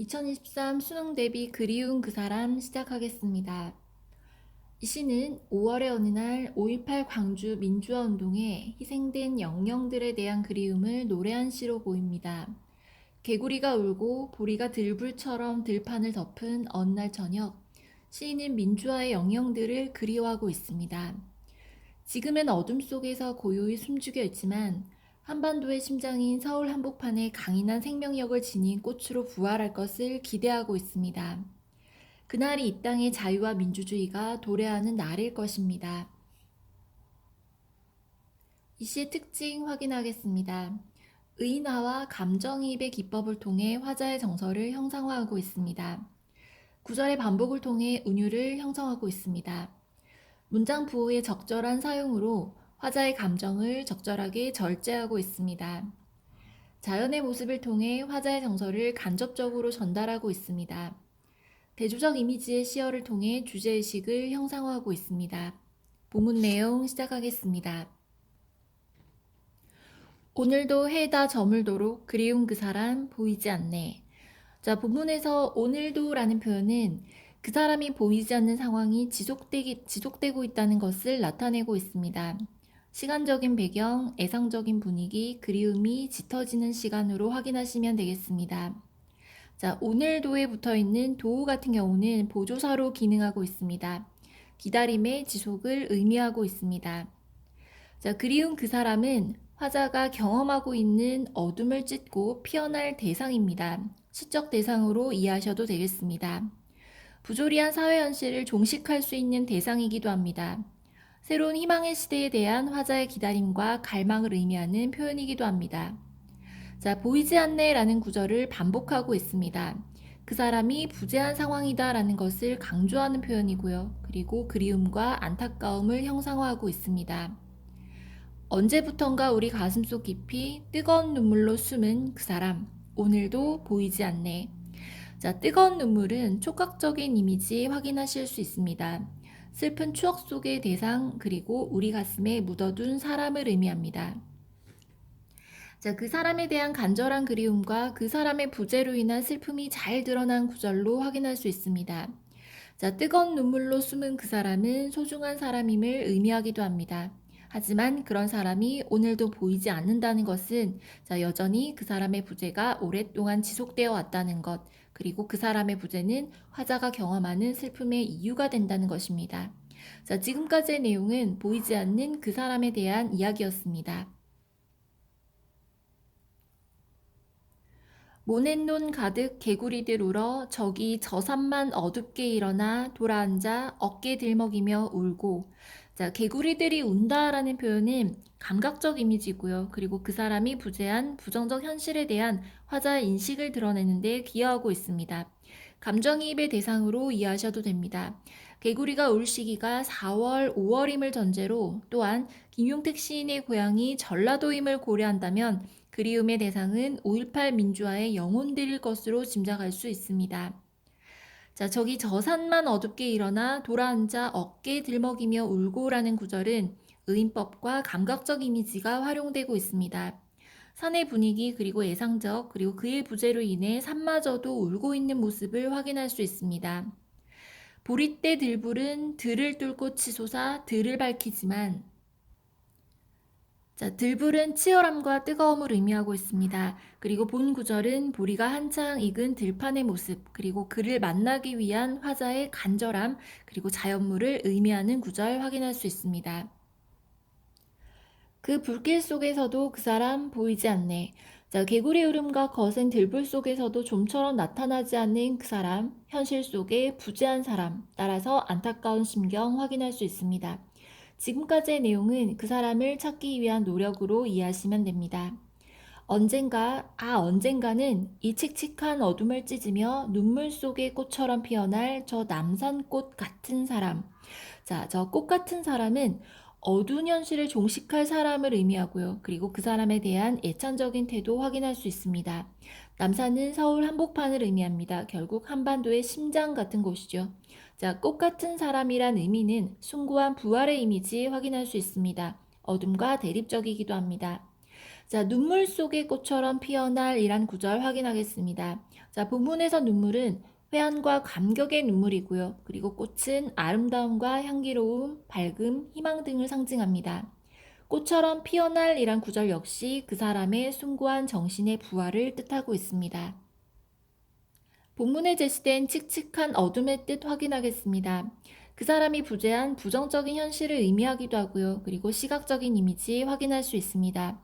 2023 수능 대비 그리운 그 사람 시작하겠습니다. 이 시는 5월의 어느 날 5.18 광주 민주화 운동에 희생된 영령들에 대한 그리움을 노래한 시로 보입니다. 개구리가 울고 보리가 들불처럼 들판을 덮은 어느 날 저녁, 시인은 민주화의 영령들을 그리워하고 있습니다. 지금은 어둠 속에서 고요히 숨죽여 있지만 한반도의 심장인 서울 한복판에 강인한 생명력을 지닌 꽃으로 부활할 것을 기대하고 있습니다. 그날이 이 땅의 자유와 민주주의가 도래하는 날일 것입니다. 이 시의 특징 확인하겠습니다. 의인화와 감정이입의 기법을 통해 화자의 정서를 형상화하고 있습니다. 구절의 반복을 통해 은유를 형성하고 있습니다. 문장 부호의 적절한 사용으로 화자의 감정을 적절하게 절제하고 있습니다. 자연의 모습을 통해 화자의 정서를 간접적으로 전달하고 있습니다. 대조적 이미지의 시어를 통해 주제의식을 형상화하고 있습니다. 본문 내용 시작하겠습니다. 오늘도 해다 저물도록 그리운 그 사람 보이지 않네. 자, 본문에서 오늘도 라는 표현은 그 사람이 보이지 않는 상황이 지속되고 있다는 것을 나타내고 있습니다. 시간적인 배경, 애상적인 분위기, 그리움이 짙어지는 시간으로 확인하시면 되겠습니다. 자, 오늘도에 붙어 있는 도 같은 경우는 보조사로 기능하고 있습니다. 기다림의 지속을 의미하고 있습니다. 자, 그리운 그 사람은 화자가 경험하고 있는 어둠을 찢고 피어날 대상입니다. 시적 대상으로 이해하셔도 되겠습니다. 부조리한 사회 현실을 종식할 수 있는 대상이기도 합니다. 새로운 희망의 시대에 대한 화자의 기다림과 갈망을 의미하는 표현이기도 합니다. 자, 보이지 않네 라는 구절을 반복하고 있습니다. 그 사람이 부재한 상황이다 라는 것을 강조하는 표현이고요. 그리고 그리움과 안타까움을 형상화하고 있습니다. 언제부턴가 우리 가슴속 깊이 뜨거운 눈물로 숨은 그 사람, 오늘도 보이지 않네. 자, 뜨거운 눈물은 촉각적인 이미지 확인하실 수 있습니다. 슬픈 추억 속의 대상, 그리고 우리 가슴에 묻어둔 사람을 의미합니다. 자, 그 사람에 대한 간절한 그리움과 그 사람의 부재로 인한 슬픔이 잘 드러난 구절로 확인할 수 있습니다. 자, 뜨거운 눈물로 숨은 그 사람은 소중한 사람임을 의미하기도 합니다. 하지만 그런 사람이 오늘도 보이지 않는다는 것은 자, 여전히 그 사람의 부재가 오랫동안 지속되어 왔다는 것, 그리고 그 사람의 부재는 화자가 경험하는 슬픔의 이유가 된다는 것입니다. 자, 지금까지의 내용은 보이지 않는 그 사람에 대한 이야기였습니다. 모냇논 가득 개구리들 울어 저기 저 산만 어둡게 일어나 돌아앉아 어깨 들먹이며 울고. 자, 개구리들이 운다라는 표현은 감각적 이미지고요. 그리고 그 사람이 부재한 부정적 현실에 대한 화자의 인식을 드러내는 데 기여하고 있습니다. 감정이입의 대상으로 이해하셔도 됩니다. 개구리가 울 시기가 4월, 5월임을 전제로 또한 김용택 시인의 고향이 전라도임을 고려한다면 그리움의 대상은 5.18 민주화의 영혼들일 것으로 짐작할 수 있습니다. 자, 저기 저 산만 어둡게 일어나 돌아앉아 어깨 들먹이며 울고라는 구절은 의인법과 감각적 이미지가 활용되고 있습니다. 산의 분위기 그리고 예상적 그리고 그의 부재로 인해 산마저도 울고 있는 모습을 확인할 수 있습니다. 보리떼 들불은 들을 뚫고 치솟아 들을 밝히지만 자, 들불은 치열함과 뜨거움을 의미하고 있습니다. 그리고 본 구절은 보리가 한창 익은 들판의 모습, 그리고 그를 만나기 위한 화자의 간절함, 그리고 자연물을 의미하는 구절 확인할 수 있습니다. 그 불길 속에서도 그 사람 보이지 않네. 자, 개구리 울음과 거센 들불 속에서도 좀처럼 나타나지 않는 그 사람, 현실 속의 부재한 사람, 따라서 안타까운 심경 확인할 수 있습니다. 지금까지의 내용은 그 사람을 찾기 위한 노력으로 이해하시면 됩니다. 언젠가는 이 칙칙한 어둠을 찢으며 눈물 속의 꽃처럼 피어날 저 남산꽃 같은 사람. 자, 저 꽃 같은 사람은 어두운 현실을 종식할 사람을 의미하고요. 그리고 그 사람에 대한 애찬적인 태도 확인할 수 있습니다. 남산은 서울 한복판을 의미합니다. 결국 한반도의 심장 같은 곳이죠. 자, 꽃 같은 사람이란 의미는 숭고한 부활의 이미지 확인할 수 있습니다. 어둠과 대립적이기도 합니다. 자, 눈물 속의 꽃처럼 피어날 이란 구절 확인하겠습니다. 자, 본문에서 눈물은 회한과 감격의 눈물이고요. 그리고 꽃은 아름다움과 향기로움, 밝음, 희망 등을 상징합니다. 꽃처럼 피어날 이란 구절 역시 그 사람의 숭고한 정신의 부활을 뜻하고 있습니다. 본문에 제시된 칙칙한 어둠의 뜻 확인하겠습니다. 그 사람이 부재한 부정적인 현실을 의미하기도 하고요. 그리고 시각적인 이미지 확인할 수 있습니다.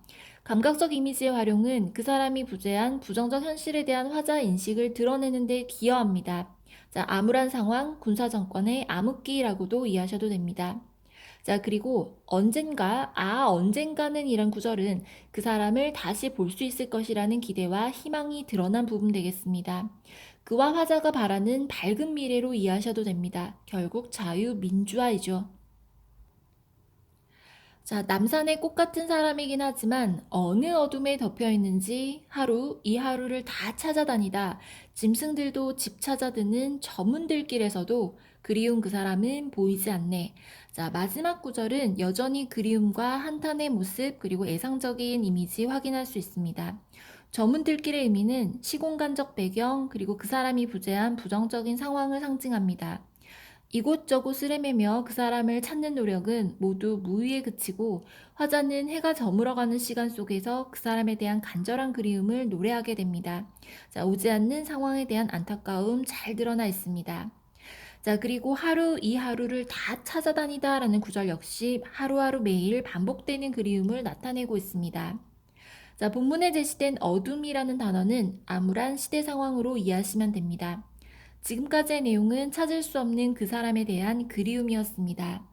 감각적 이미지의 활용은 그 사람이 부재한 부정적 현실에 대한 화자 인식을 드러내는 데 기여합니다. 자, 암울한 상황, 군사정권의 암흑기라고도 이해하셔도 됩니다. 자, 그리고 언젠가는 이란 구절은 그 사람을 다시 볼 수 있을 것이라는 기대와 희망이 드러난 부분 되겠습니다. 그와 화자가 바라는 밝은 미래로 이해하셔도 됩니다. 결국 자유민주화이죠. 자, 남산의 꽃 같은 사람이긴 하지만 어느 어둠에 덮여 있는지 이 하루를 다 찾아다니다 짐승들도 집 찾아드는 저문들길에서도 그리운 그 사람은 보이지 않네. 자, 마지막 구절은 여전히 그리움과 한탄의 모습 그리고 애상적인 이미지 확인할 수 있습니다. 저문들길의 의미는 시공간적 배경 그리고 그 사람이 부재한 부정적인 상황을 상징합니다. 이곳저곳을 헤매며 그 사람을 찾는 노력은 모두 무의에 그치고 화자는 해가 저물어가는 시간 속에서 그 사람에 대한 간절한 그리움을 노래하게 됩니다. 자, 오지 않는 상황에 대한 안타까움 잘 드러나 있습니다. 자, 그리고 이 하루를 다 찾아다니다 라는 구절 역시 하루하루 매일 반복되는 그리움을 나타내고 있습니다. 자, 본문에 제시된 어둠이라는 단어는 암울한 시대 상황으로 이해하시면 됩니다. 지금까지의 내용은 찾을 수 없는 그 사람에 대한 그리움이었습니다.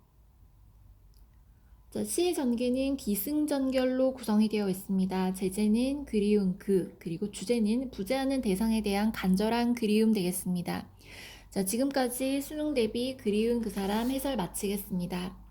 자, 시의 전개는 기승전결로 구성이 되어 있습니다. 제재는 그리운 그리고 주제는 부재하는 대상에 대한 간절한 그리움 되겠습니다. 자, 지금까지 수능 대비 그리운 그 사람 해설 마치겠습니다.